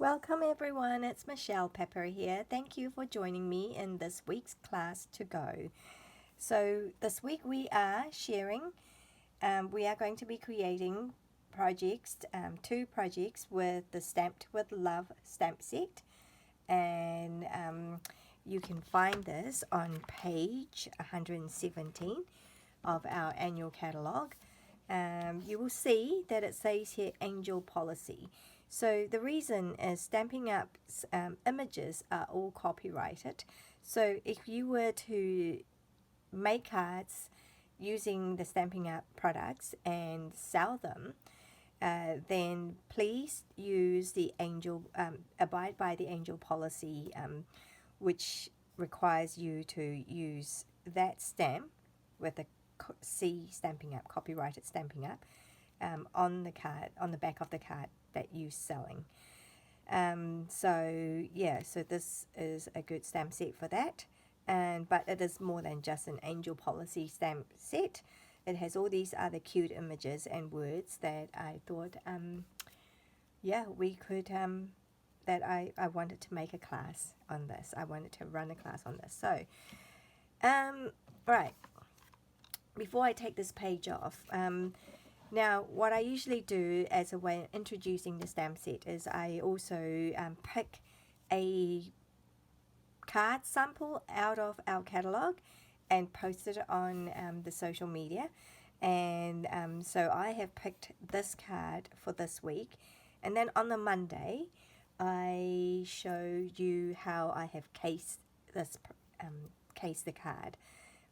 Welcome everyone, it's Michelle Pepper here. Thank you for joining me in this week's class to go. So this week we are sharing, we are going to be creating projects, two projects with the Stamped with Love stamp set. And you can find this on page 117 of our annual catalogue. You will see that it says here Angel Policy. So the reason is Stampin' Up's images are all copyrighted. So if you were to make cards using the Stampin' Up products and sell them, then please use the abide by the Angel Policy, which requires you to use that stamp with a C Stampin' Up, copyrighted Stampin' Up, on the card, on the back of the card that you're selling. So this is a good stamp set for that. But it is more than just an Angel Policy stamp set. It has all these other cute images and words that I thought, we could, that I wanted to make a class on this. I wanted to run a class on this. So, right, before I take this page off, now what I usually do as a way of introducing the stamp set is I also pick a card sample out of our catalogue and post it on the social media. And so I have picked this card for this week, and then on the Monday I show you how I have cased this case the card.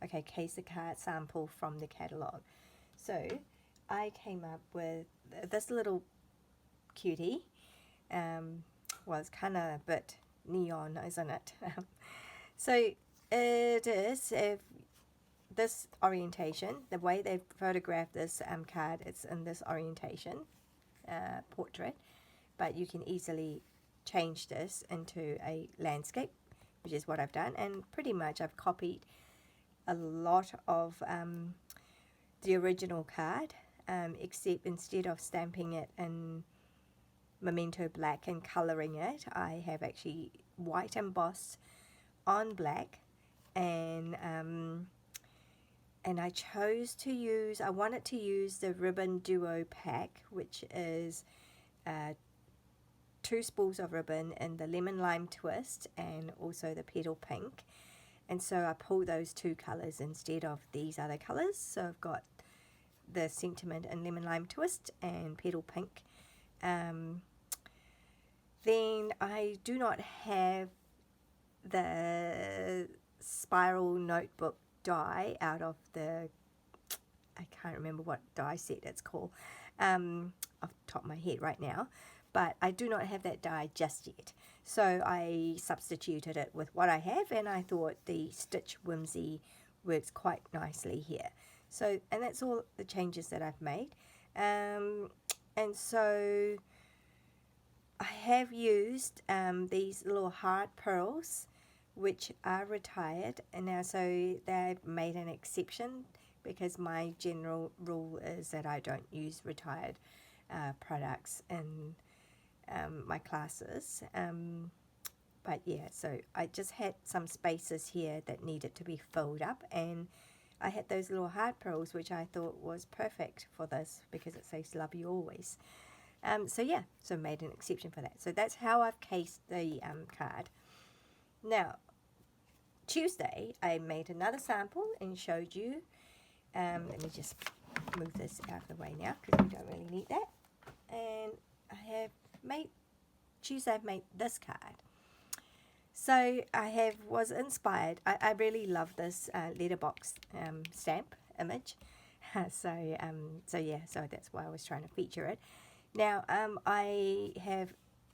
Okay, case the card sample from the catalogue. So I came up with this little cutie. Well, it's kind of a bit neon, isn't it? So it is this orientation, the way they've photographed this card, it's in this orientation, portrait, but you can easily change this into a landscape, which is what I've done, and pretty much I've copied a lot of the original card, except instead of stamping it in Memento Black and colouring it, I have actually white embossed on black, and I chose to use, I wanted to use the Ribbon Duo pack, which is 2 spools of ribbon in the Lemon Lime Twist and also the Petal Pink. And so I pulled those 2 colours instead of these other colours. So I've got the Sentiment and Lemon Lime Twist and Petal Pink. Then I do not have the spiral notebook die out of the, I can't remember what die set it's called off the top of my head right now, but I do not have that die just yet. So I substituted it with what I have, and I thought the Stitch Whimsy works quite nicely here. So, and that's all the changes that I've made. And so I have used these little hard pearls, which are retired, and now so they've made an exception because my general rule is that I don't use retired products in my classes. But yeah, so I just had some spaces here that needed to be filled up, and I had those little hard pearls, which I thought was perfect for this because it says love you always. So made an exception for that. So that's how I've cased the card. Now, Tuesday, I made another sample and showed you. Let me just move this out of the way now because we don't really need that. And Tuesday I've made this card. So I was inspired. I really love this letterbox stamp image. So that's why I was trying to feature it. Now, I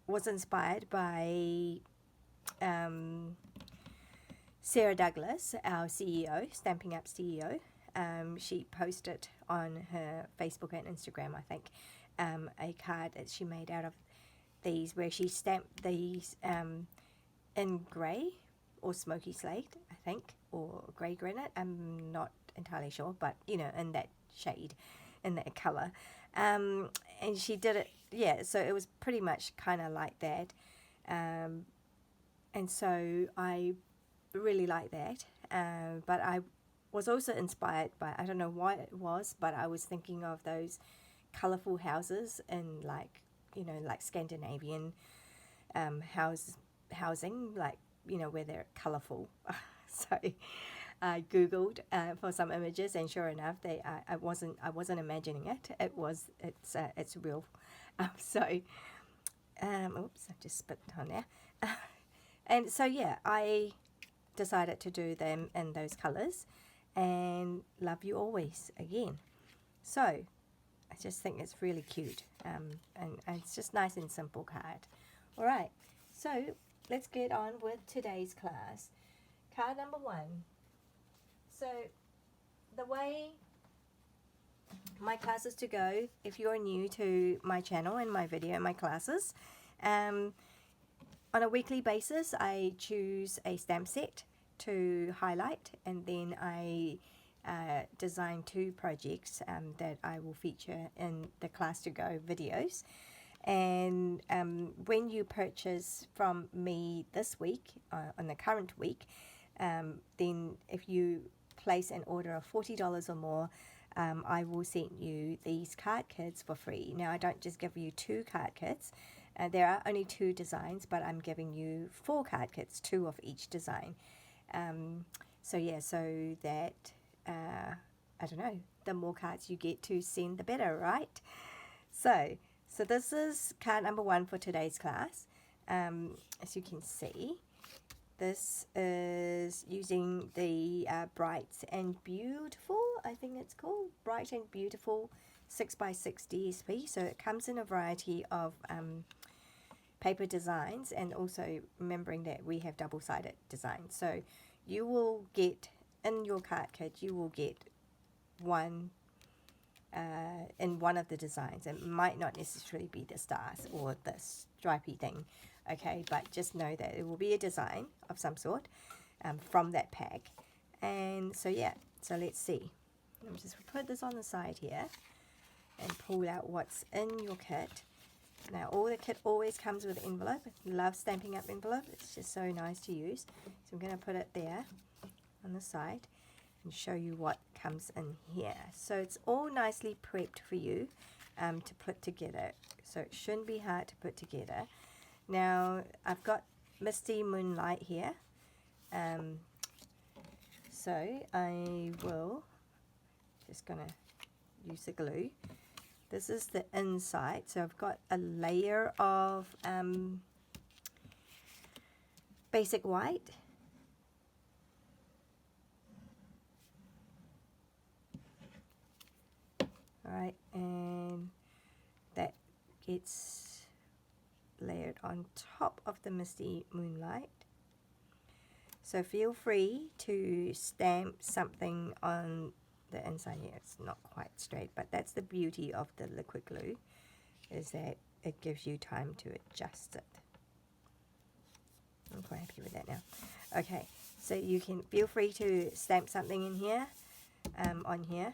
was inspired by Sarah Douglas, our CEO, Stampin' Up CEO. She posted on her Facebook and Instagram, I think, a card that she made out of these, where she stamped these in grey or smoky slate, I think, or grey granite. I'm not entirely sure, but in that shade, in that colour. And she did it yeah, so it was pretty much kind of like that. And so I really like that. But I was also inspired by, I don't know why it was, but I was thinking of those colorful houses in, like, you know, like Scandinavian housing, like, you know, where they're colorful. So I googled for some images, and sure enough, I wasn't imagining it. It's real. So oops, I just spit on there. And so yeah, I decided to do them in those colors, and love you always again. So I just think it's really cute, and it's just nice and simple card. All right, so let's get on with today's class. Card number 1. So the way my classes to go, if you're new to my channel and my video and my classes, on a weekly basis I choose a stamp set to highlight, and then I design 2 projects that I will feature in the class to go videos. And when you purchase from me this week, on the current week, then if you place an order of $40 or more, I will send you these card kits for free. Now, I don't just give you 2 card kits. There are only 2 designs, but I'm giving you 4 card kits, 2 of each design. So yeah, so that, I don't know, the more cards you get to send, the better, right? So this is card number 1 for today's class. As you can see, this is using the Bright and Beautiful, I think it's called, Bright and Beautiful 6x6 DSP. So it comes in a variety of paper designs, and also remembering that we have double-sided designs. So you will get, in your card kit, you will get one in one of the designs. It might not necessarily be the stars or the stripy thing, okay, but just know that it will be a design of some sort from that pack. And so yeah, so let's see. Let me just put this on the side here and pull out what's in your kit. Now, all the kit always comes with an envelope. I love Stampin' Up envelope. It's just so nice to use. So I'm going to put it there on the side and show you what comes in here. So it's all nicely prepped for you to put together. So it shouldn't be hard to put together. Now, I've got Misty Moonlight here. So I will just going to use the glue. This is the inside. So I've got a layer of basic white. Alright, and that gets layered on top of the Misty Moonlight. So feel free to stamp something on the inside here. It's not quite straight, but that's the beauty of the liquid glue, is that it gives you time to adjust it. I'm quite happy with that now. Okay, so you can feel free to stamp something in here, on here.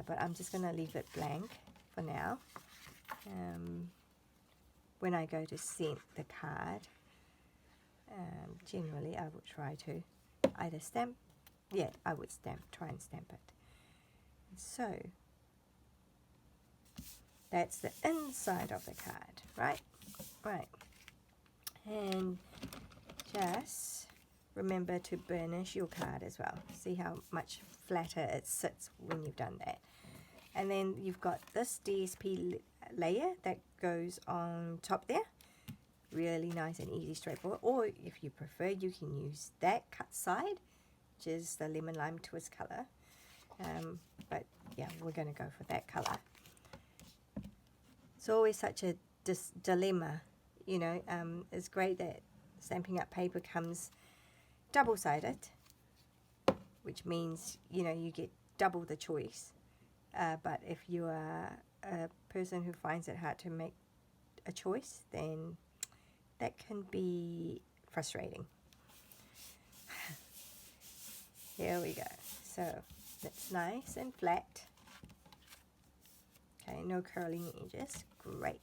But I'm just going to leave it blank for now. When I go to send the card, generally I would try to either stamp, yeah, I would try and stamp it. So that's the inside of the card, right? Right. And just remember to burnish your card as well. See how much flatter it sits when you've done that. And then you've got this DSP layer that goes on top there. Really nice and easy, straightforward. Or if you prefer, you can use that cut side, which is the lemon lime twist color. But yeah, we're going to go for that color. It's always such a dilemma, you know. It's great that Stampin' Up paper comes double-sided, which means, you know, you get double the choice. But if you are a person who finds it hard to make a choice, then that can be frustrating. Here we go. So that's nice and flat. Okay, no curling edges. great.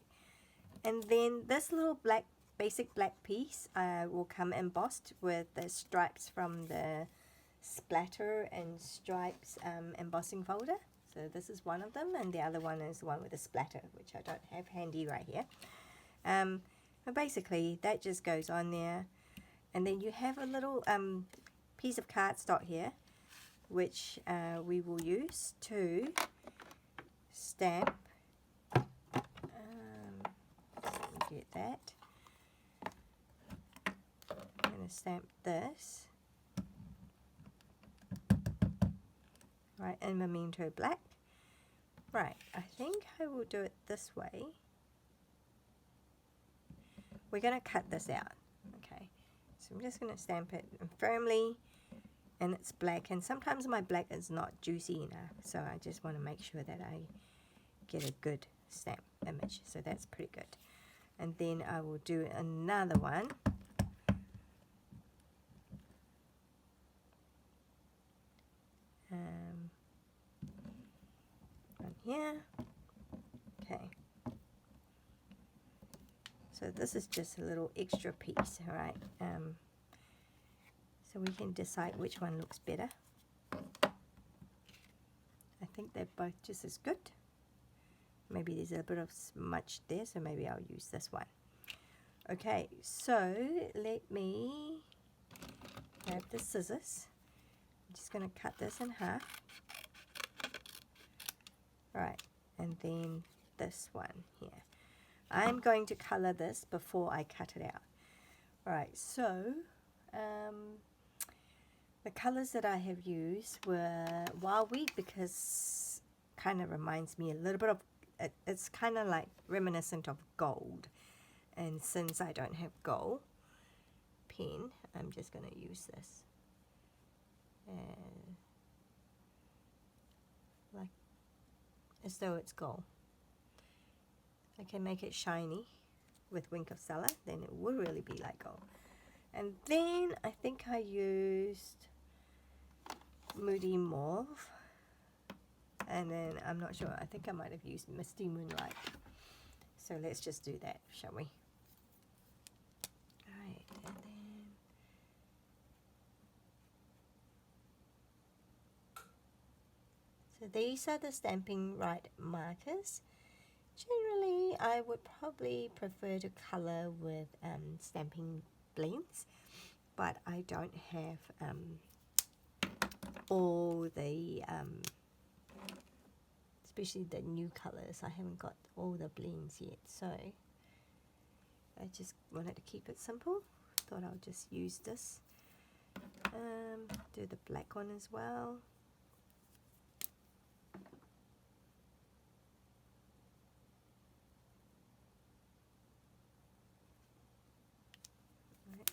And then this little black, basic black piece will come embossed with the stripes from the Splatter and Stripes embossing folder. So this is one of them, and the other one is the one with the splatter, which I don't have handy right here. But basically that just goes on there, and then you have a little piece of cardstock here, which we will use to stamp. Get that. I'm going to stamp this right in Memento Black. Right, I think I will do it this way. We're going to cut this out. Okay, so I'm just going to stamp it firmly, and it's black, and sometimes my black is not juicy enough, so I just want to make sure that I get a good stamp image. So that's pretty good. And then I will do another one. One here. Okay. So this is just a little extra piece, all right? So we can decide which one looks better. I think they're both just as good. Maybe there's a bit of smudge there, so maybe I'll use this one. Okay, so let me grab the scissors. I'm just going to cut this in half. Right, and then this one here. I'm going to color this before I cut it out. Alright, so the colors that I have used were Wild Wheat, because kind of reminds me a little bit of, it's kind of like reminiscent of gold, and since I don't have gold pen, I'm just going to use this, and like as though it's gold. I can make it shiny with Wink of Stella, then it will really be like gold. And then I think I used Moody Mauve, and then I'm not sure, I think I might have used Misty Moonlight. So let's just do that, shall we? Alright, and then so these are the Stampin' Right markers. Generally, I would probably prefer to color with stamping blends, but I don't have all the, especially the new colors. I haven't got all the blends yet, so I just wanted to keep it simple. Thought I'll just use this. Do the black one as well.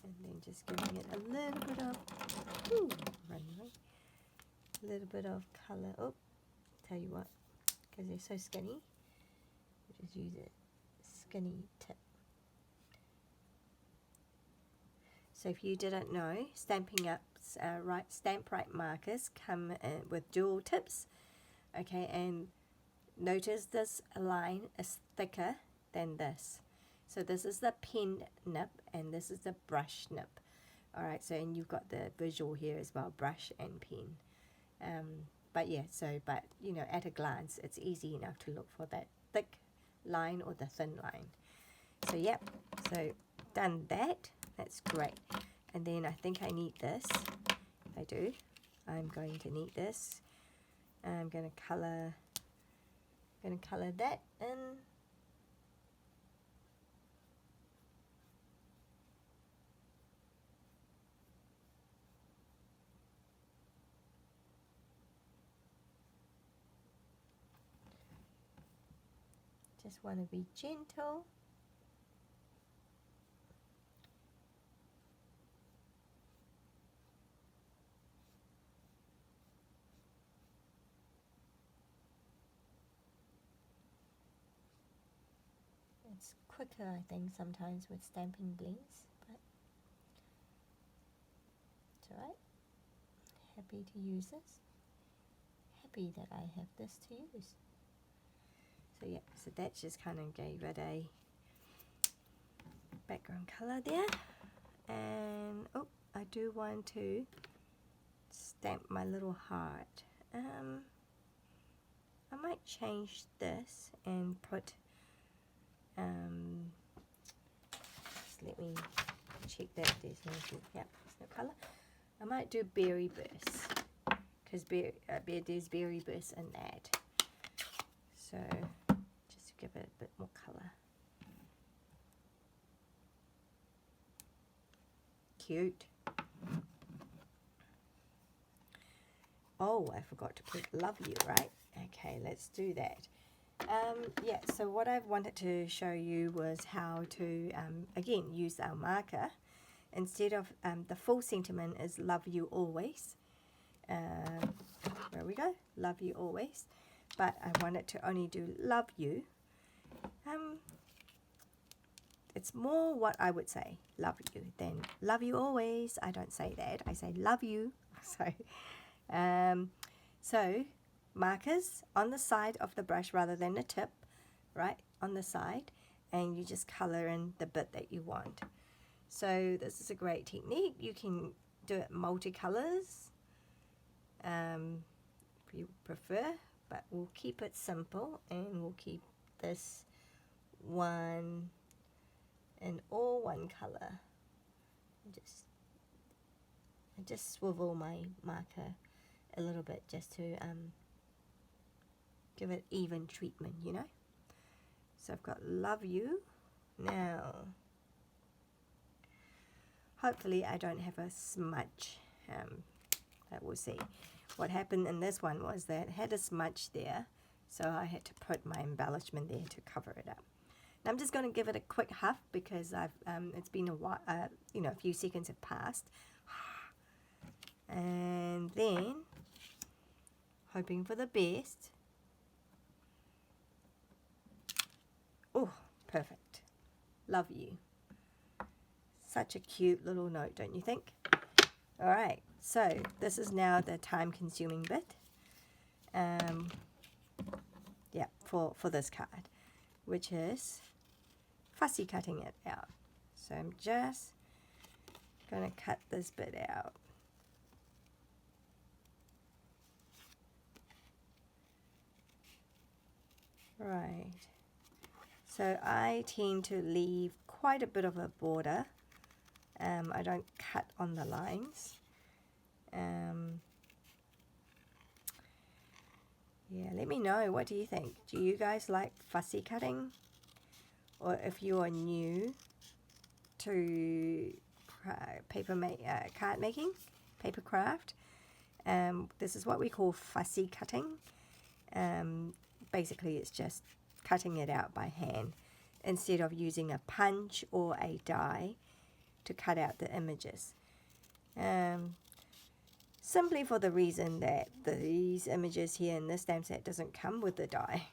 And then just giving it a little bit of, a little bit of color. Oh, tell you what, because they're so skinny, we'll just use a skinny tip. So if you didn't know, Stampin' Up's Stamp Right markers come with dual tips. Okay, and notice this line is thicker than this. So this is the pen nib, and this is the brush nib. Alright, so and you've got the visual here as well, brush and pen. But yeah, so, but you know, at a glance, it's easy enough to look for that thick line or the thin line. So yep, so done that, that's great. And then I think I need this. I do. I'm going to need this. I'm going to color that in. Just want to be gentle. It's quicker, I think, sometimes with stamping blends, but it's alright. Happy to use this. Happy that I have this to use. So yeah, so that just kind of gave it a background color there. And oh, I do want to stamp my little heart. I might change this and put just let me check that there's no, yeah, there's no color. I might do berry burst, because there's berry burst in that, so just to give it a bit more color. Cute. Oh, I forgot to put love you, right? Okay, let's do that. Yeah, so what I wanted to show you was how to, again, use our marker. Instead of the full sentiment is love you always. There we go, love you always. But I wanted to only do love you. It's more what I would say, love you, than love you always. I don't say that, I say love you. So markers on the side of the brush rather than the tip, right, on the side, and you just color in the bit that you want. So this is a great technique. You can do it multicolors if you prefer, but we'll keep it simple, and we'll keep this one in all one color. I just swivel my marker a little bit just to give it even treatment, you know. So I've got love you. Now hopefully I don't have a smudge, but we'll see. What happened in this one was that it had a smudge there, so I had to put my embellishment there to cover it up. Now I'm just going to give it a quick huff, because I've it's been a while, you know, a few seconds have passed, and then hoping for the best. Oh, perfect. Love you. Such a cute little note, don't you think? All right, so this is now the time-consuming bit. Yeah, for this card, which is fussy cutting it out. So I'm just going to cut this bit out. Right. So I tend to leave quite a bit of a border. I don't cut on the lines. Yeah, let me know. What do you think? Do you guys like fussy cutting? Or if you are new to card making, paper craft, this is what we call fussy cutting. Basically, it's just cutting it out by hand instead of using a punch or a die to cut out the images. Simply for the reason that these images here in this stamp set doesn't come with a die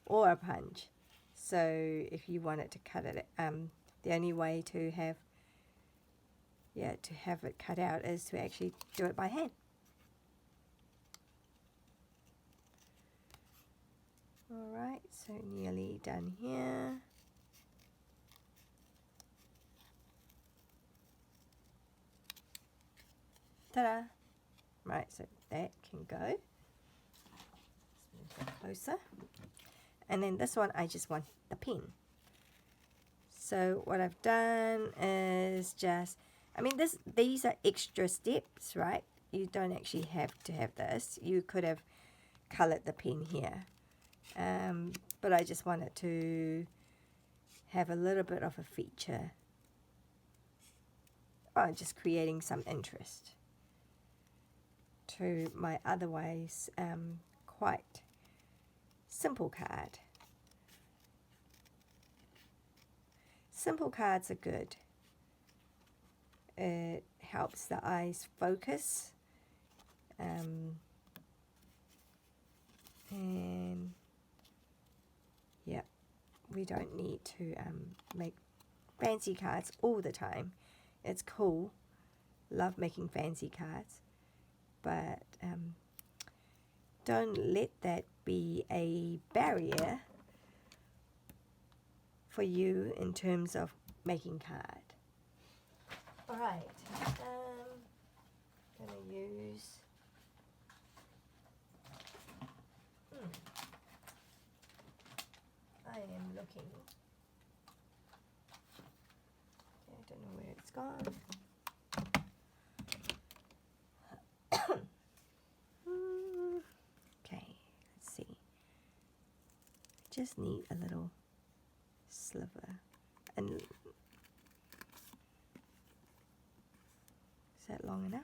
or a punch. So if you wanted to cut it, the only way to have it cut out is to actually do it by hand. Alright, so nearly done here. Ta-da! Right, so that can go. Let's move that closer. And then this one, I just want the pen. So what I've done is just, I mean, these are extra steps, right? You don't actually have to have this. You could have colored the pen here. But I just wanted to have a little bit of a feature. Oh, just creating some interest to my otherwise quite simple card. Simple cards are good. It helps the eyes focus. And yeah, we don't need to make fancy cards all the time. It's cool. Love making fancy cards. But don't let that be a barrier for you in terms of making card. Alright, gonna use I am looking. I don't know where it's gone. Okay, let's see. Just need a little sliver. And is that long enough?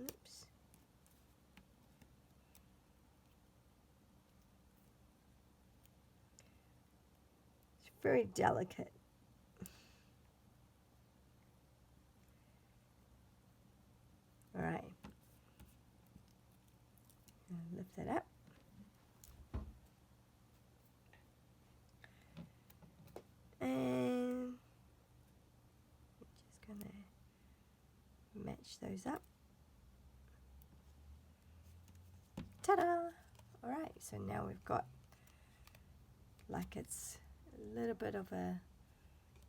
Oops. It's very delicate. All right. Lift that up. And we're just going to match those up. Ta-da! All right, so now we've got like it's a little bit of a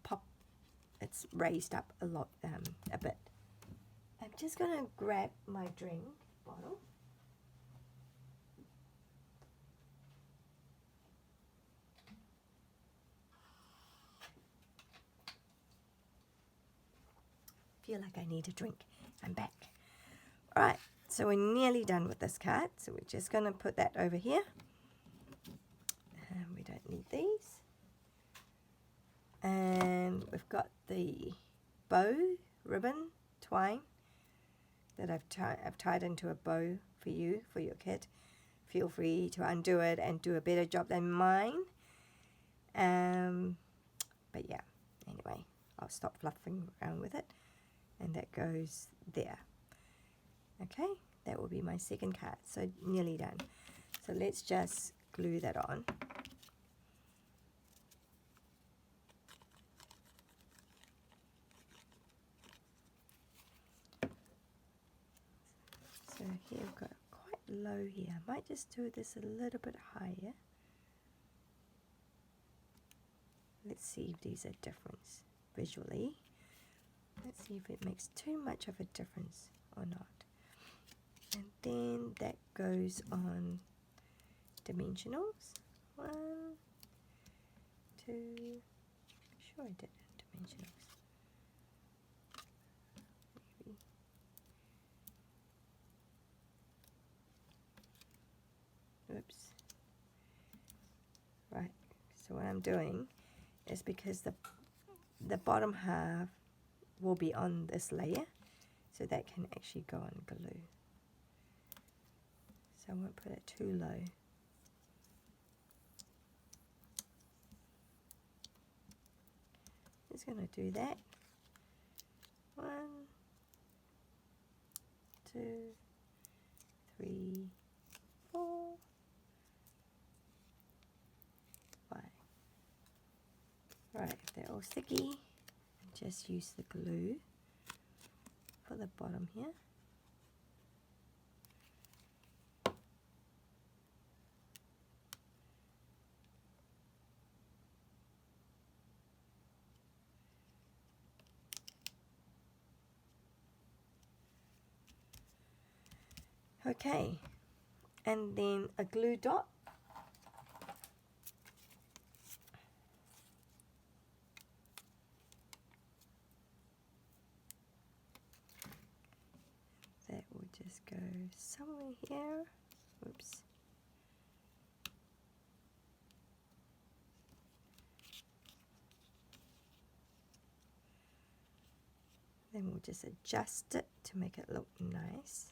pop. It's raised up a lot, a bit. I'm just going to grab my drink bottle. Feel like I need a drink. I'm back. All right, so we're nearly done with this card. So we're just going to put that over here. And we don't need these. And we've got the bow ribbon twine that I've tied into a bow for you, for your kit. Feel free to undo it and do a better job than mine. But yeah, anyway, I'll stop fluffing around with it. And that goes there. Okay, that will be my second card. So nearly done. So let's just glue that on. So here we've got quite low here. I might just do this a little bit higher. Let's see if there's a difference visually. Let's see if it makes too much of a difference or not. And then that goes on dimensionals. 1, 2, sure I did dimensionals. Maybe. Oops. Right, so what I'm doing is because the bottom half will be on this layer, so that can actually go on glue. So I won't put it too low. Just going to do that. 1, 2, 3, 4, 5. Right, if they're all sticky, just use the glue for the bottom here. Okay, and then a glue dot. That will just go somewhere here. Oops. Then we'll just adjust it to make it look nice.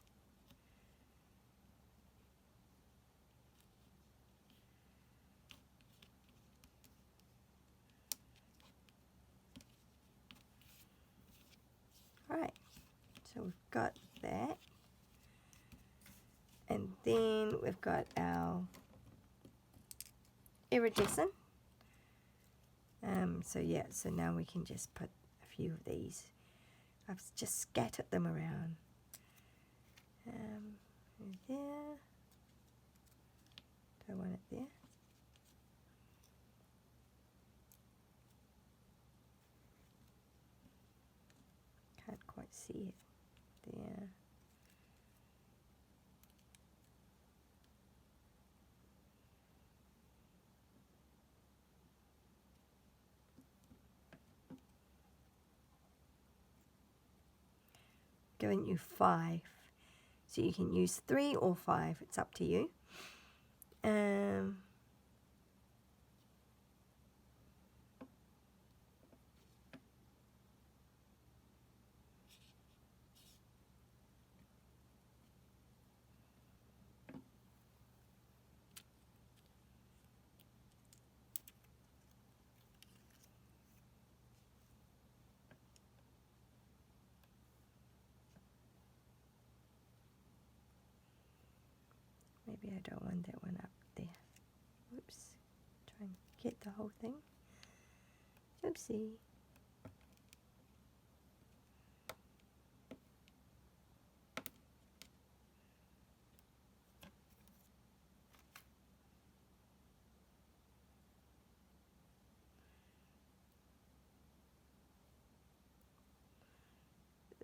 Alright, so we've got that. And then we've got our iridescent. So yeah, so now we can just put a few of these. I've just scattered them around. There. Do I want it there? Can't quite see it there. Giving you 5, so you can use 3 or 5, it's up to you. Maybe I don't want that one up there. Oops. Try and get the whole thing. Oopsie.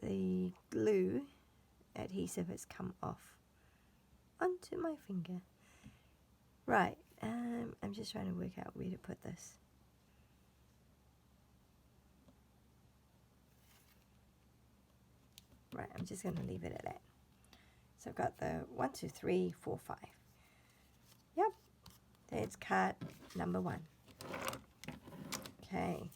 The glue adhesive has come off onto my finger. Right, I'm just trying to work out where to put this. Right, I'm just going to leave it at that. So I've got the 1, 2, 3, 4, 5. Yep, that's card number 1. Okay.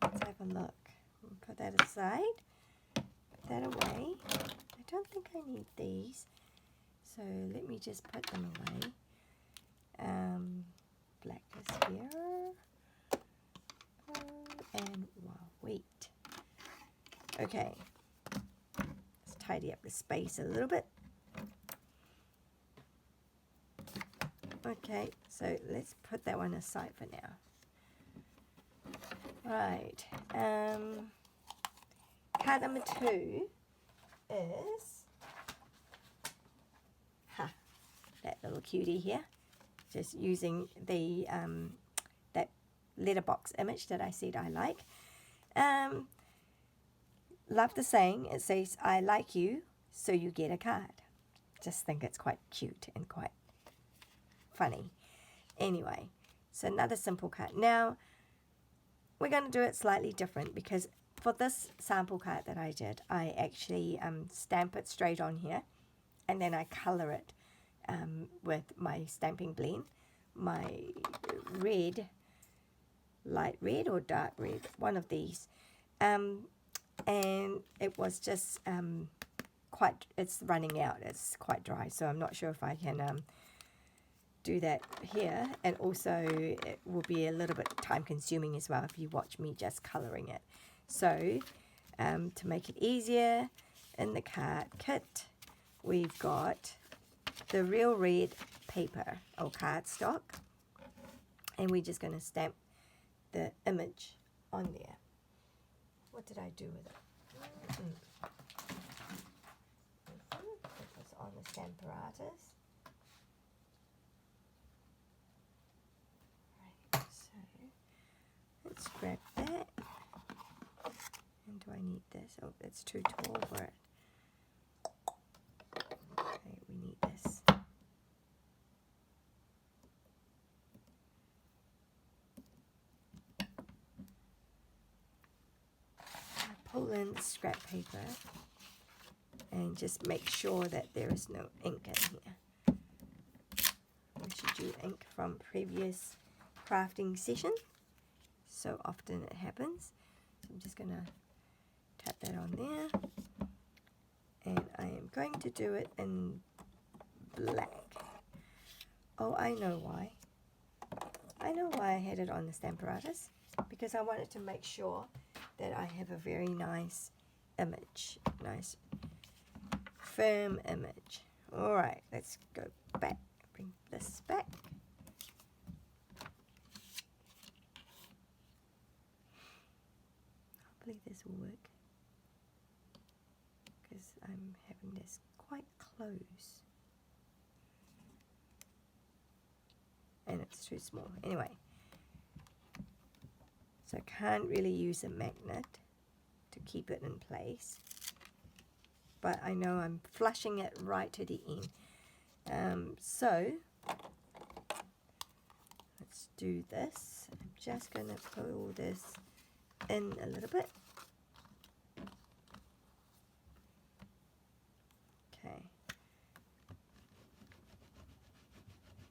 Let's have a look. Put that aside. Put that away. I don't think I need these, so let me just put them away. Black is here. And wow, wait. Okay. Let's tidy up the space a little bit. Okay, so let's put that one aside for now. Right. Card number 2 is that little cutie here. Just using the that letterbox image that I said I like. Love the saying. It says, "I like you, so you get a card." Just think it's quite cute and quite funny. Anyway, so another simple card. Now, we're going to do it slightly different because for this sample card that I did, I actually stamp it straight on here and then I color it with my stamping blend, my red, light red or dark red, one of these. And it was just it's running out. It's quite dry, so I'm not sure if I can do that here, and also it will be a little bit time consuming as well if you watch me just coloring it. So to make it easier, in the card kit we've got the real red paper or cardstock, and we're just going to stamp the image on there. What did I do with it? It was on the Stamparatus. Let's grab that. And do I need this? Oh, that's too tall for it. Okay, we need this. I pull in the scrap paper and just make sure that there is no ink in here. We should do ink from previous crafting session. So often it happens. So I'm just going to tap that on there. And I am going to do it in black. Oh, I know why. I know why I had it on the Stamparatus. Because I wanted to make sure that I have a very nice image. Nice, firm image. Alright, let's go back. this back. Hopefully this will work, because I'm having this quite close and it's too small. Anyway, so I can't really use a magnet to keep it in place, but I know I'm flushing it right to the end. So let's do this. I'm just going to pull this in a little bit. Okay.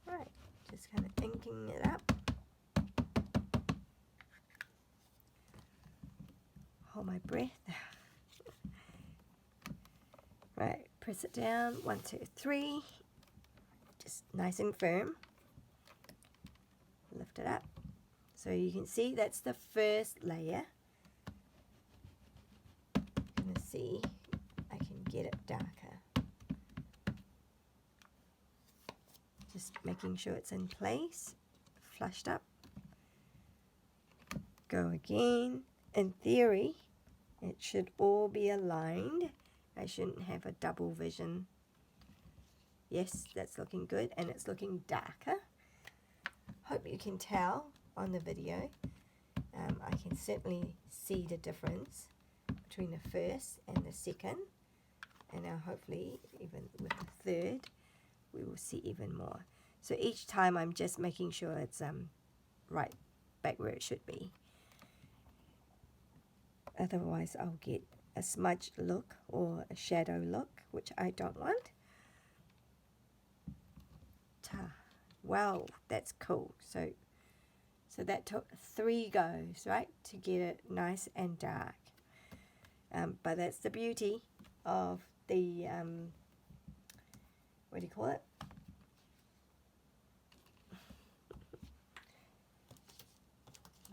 Right, just kind of inking it up. Hold my breath. Right, press it down. 1, 2, 3. Just nice and firm. Lift it up. So you can see that's the first layer. I'm going to see I can get it darker. Just making sure it's in place, flushed up. Go again. In theory, it should all be aligned. I shouldn't have a double vision. Yes, that's looking good, and it's looking darker. Hope you can tell on the video. I can certainly see the difference between the first and the second, and now hopefully even with the third we will see even more. So each time I'm just making sure it's right back where it should be. Otherwise I'll get a smudge look or a shadow look, which I don't want. Wow, that's cool. So that took 3 goes, right, to get it nice and dark. But that's the beauty of the, what do you call it?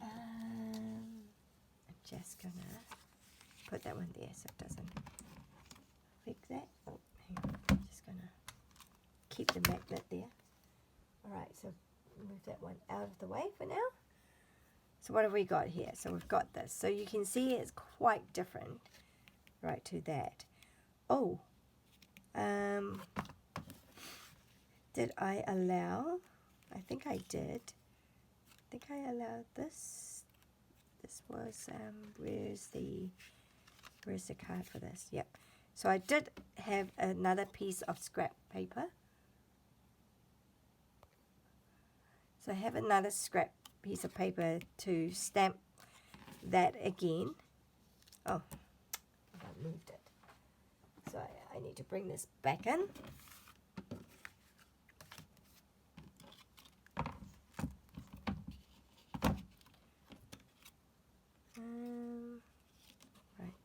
I'm just going to put that one there so it doesn't affect that. Oh, hang on. I'm just going to keep the magnet there. Alright, so move that one out of the way for now. So what have we got here? So we've got this. So you can see it's quite different, right, to that. Oh, did I allow? I think I did. I think I allowed this. This was, where's the card for this? Yep. So I did have another piece of scrap paper. So I have another scrap piece of paper to stamp that again. Oh, I moved it. So I need to bring this back in. Right.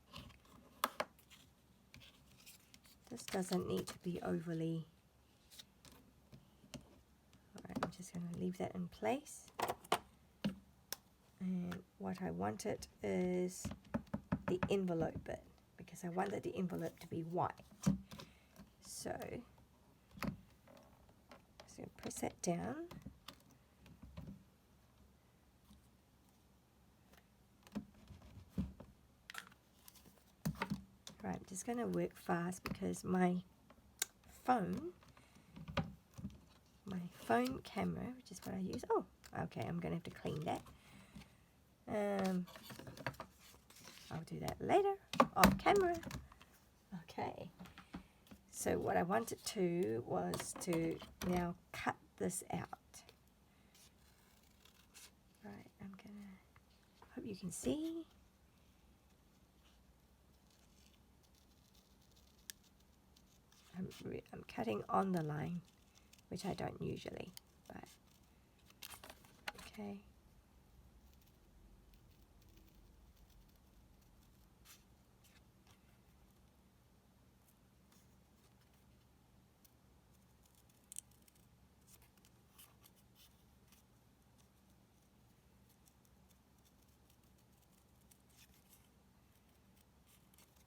This doesn't need to be overly... I'm just going to leave that in place, and what I wanted is the envelope bit, because I wanted the envelope to be white. So I'm just going to press that down. Right, I'm just going to work fast because my phone camera, which is what I use. Oh, okay, I'm going to have to clean that. I'll do that later, off camera. Okay, so what I wanted to was to now cut this out. Right, I'm going to, hope you can see. I'm cutting on the line, which I don't usually, but okay.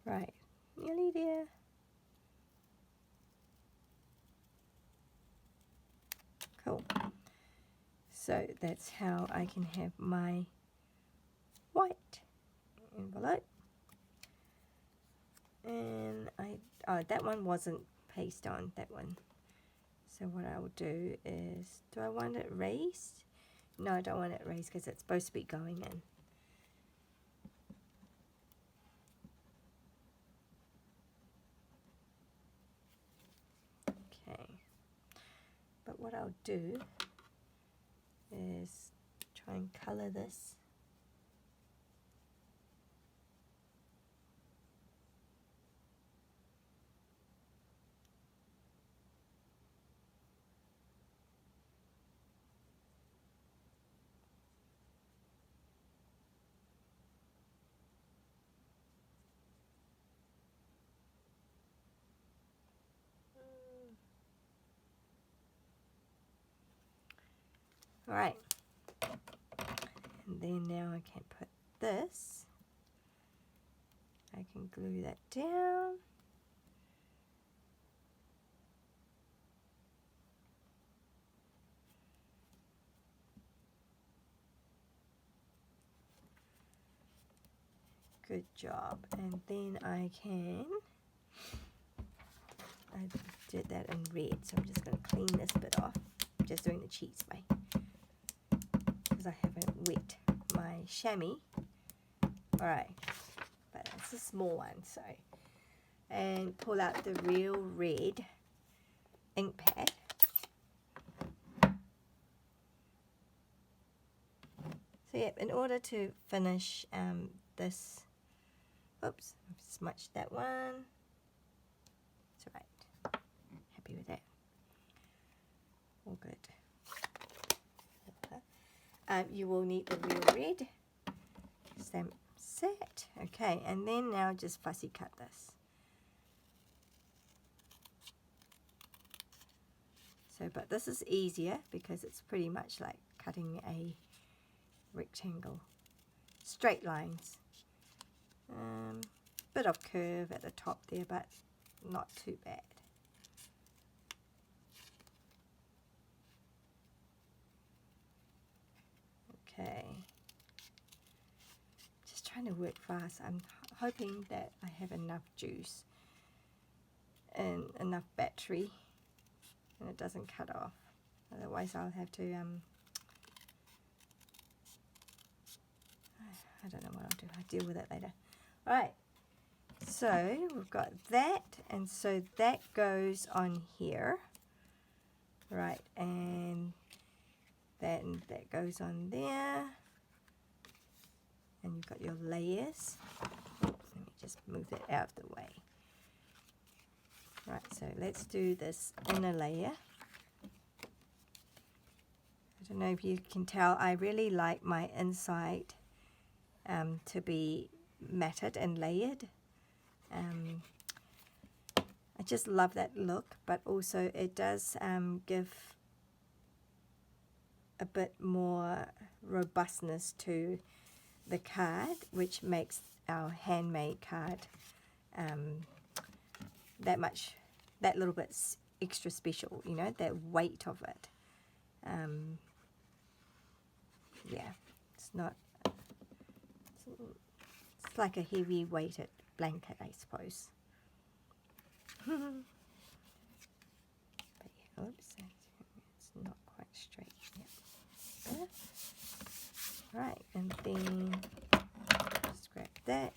Right, nearly there. So that's how I can have my white envelope. And that one wasn't paste on, that one. So what I will do is, do I want it raised? No, I don't want it raised because it's supposed to be going in. Okay. But what I'll do is try and color this. Alright, and then now I can put this, I can glue that down. Good job. And then I did that in red, so I'm just going to clean this bit off, just doing the cheese way, because I haven't wet my chamois. Alright, but it's a small one, so, and pull out the real red ink pad. So yep, in order to finish this, oops, I've smudged that one. It's alright. Happy with that. All good. You will need the real red stamp set. Okay, and then now just fussy cut this. So, but this is easier because it's pretty much like cutting a rectangle. Straight lines. Bit of curve at the top there, but not too bad. Okay. Just trying to work fast. I'm hoping that I have enough juice and enough battery and it doesn't cut off. Otherwise I'll have to I don't know what I'll do. I'll deal with it later. Alright, so we've got that, and so that goes on here. Right, and that goes on there. And you've got your layers. Let me just move that out of the way. Right, so let's do this inner layer. I don't know if you can tell, I really like my inside to be matted and layered. I just love that look, but also it does give a bit more robustness to the card, which makes our handmade card that little bit extra special, you know, that weight of it. Yeah, it's not, it's like a heavy weighted blanket, I suppose. But yeah, oops, it's not quite straight yet. Right, and then just grab that.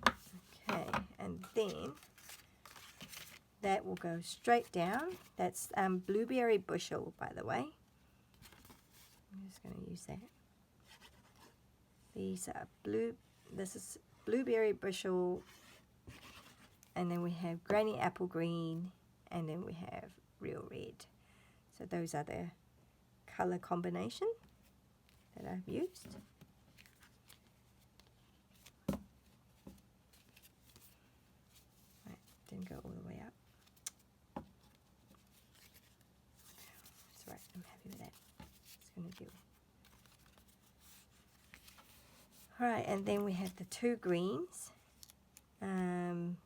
Okay, and then that will go straight down. That's blueberry bushel, by the way. I'm just going to use that. These are this is blueberry bushel, and then we have granny apple green, and then we have real red. So those are the color combination that I've used. Right, didn't go all the way up. That's right, I'm happy with that. It's going to do. Alright, and then we have the two greens on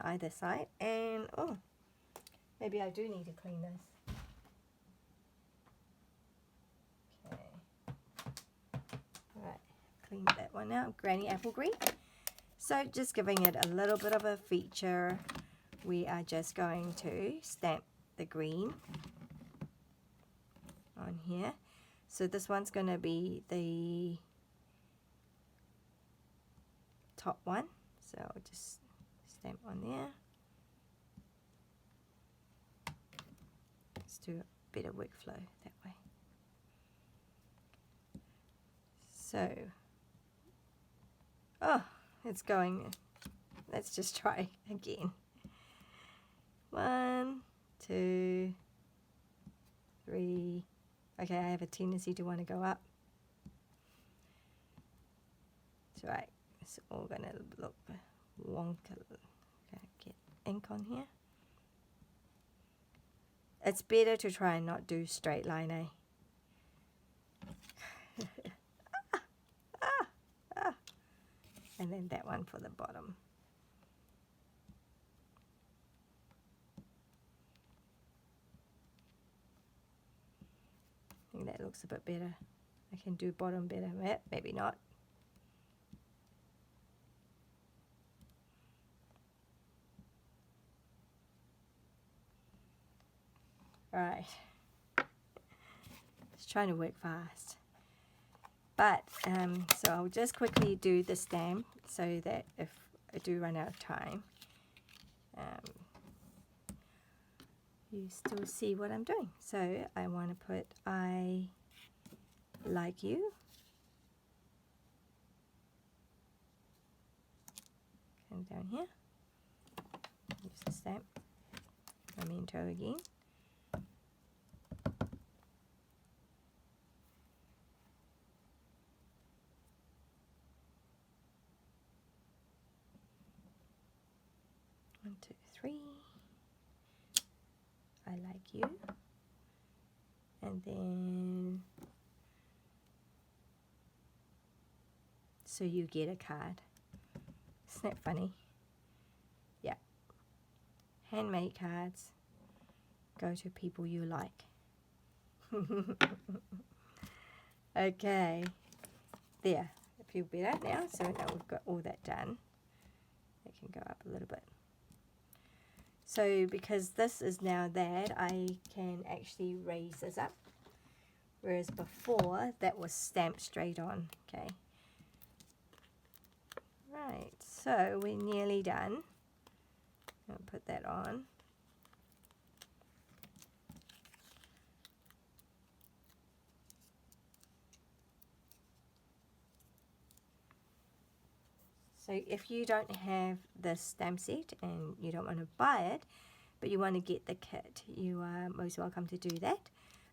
either side, and oh, maybe I do need to clean this. clean that one out. Granny apple green. So just giving it a little bit of a feature, we are just going to stamp the green on here. So this one's going to be the top one. So I'll just stamp on there. Let's do a better workflow that way. So, oh, it's going. Let's just try again. 1, 2, 3. Okay, I have a tendency to want to go up. That's right. It's all going to look wonky. Okay, get ink on here. It's better to try and not do straight line, eh? And then that one for the bottom. I think that looks a bit better. I can do bottom better, maybe not. Alright. Just trying to work fast. But, so I'll just quickly do the stamp so that if I do run out of time, you still see what I'm doing. So I want to put I like you. Come down here. Use the stamp. Memento again. One, two, three. I like you. And then so you get a card. Isn't that funny? Yeah. Handmade cards go to people you like. Okay. There. I feel better now. So now we've got all that done. It can go up a little bit. So because this is now that, I can actually raise this up. Whereas before, that was stamped straight on. Okay. Right, so we're nearly done. I'll put that on. So if you don't have this stamp set and you don't want to buy it, but you want to get the kit, you are most welcome to do that.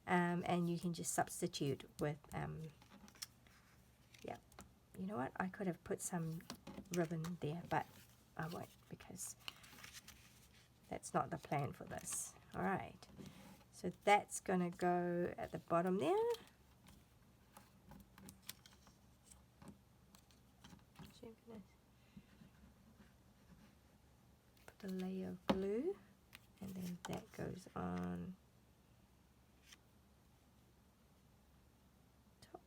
And you can just substitute with, yeah, you know what, I could have put some ribbon there, but I won't because that's not the plan for this. Alright, so that's going to go at the bottom there. Put a layer of glue and then that goes on top.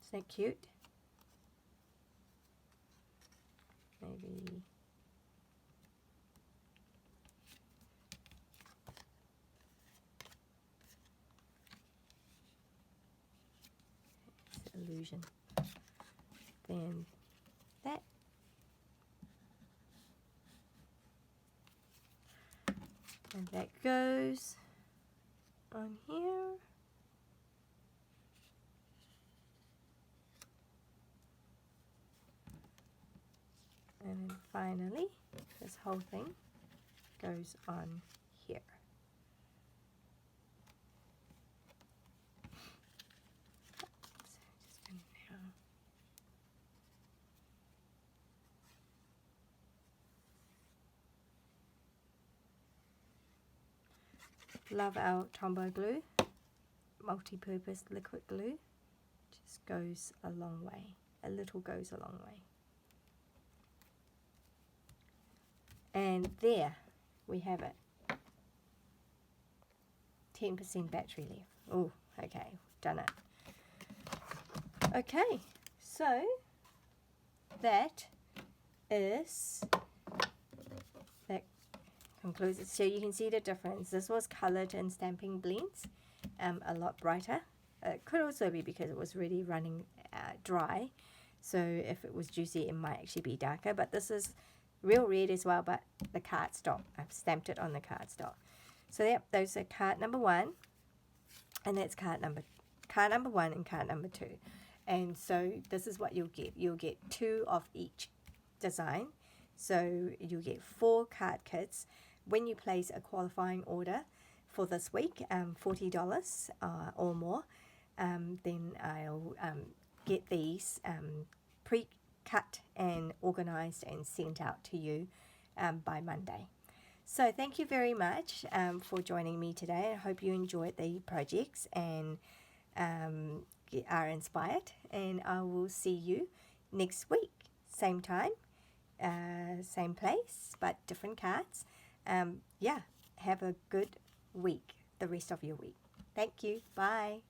Isn't that cute? Maybe it's an illusion. Then that. And that goes on here. And then finally, this whole thing goes on here. Love our Tombow glue, multi-purpose liquid glue. Just goes a long way. A little goes a long way. And there we have it. 10% battery left. Oh, okay, done it. Okay, so that concludes it. So you can see the difference. This was colored in Stamping Blends, a lot brighter. It could also be because it was really running dry. So if it was juicy, it might actually be darker. But this is real red as well, but the cardstock. I've stamped it on the cardstock. So yep, those are card number 1, and that's card number 1 and card number 2. And so this is what you'll get. You'll get 2 of each design. So you'll get 4 card kits when you place a qualifying order for this week, $40 or more. Then I'll get these pre-cut and organized and sent out to you by Monday. So thank you very much for joining me today. I hope you enjoyed the projects and are inspired. And I will see you next week, same time, same place, but different cards. Yeah, have a good week, the rest of your week. Thank you. Bye.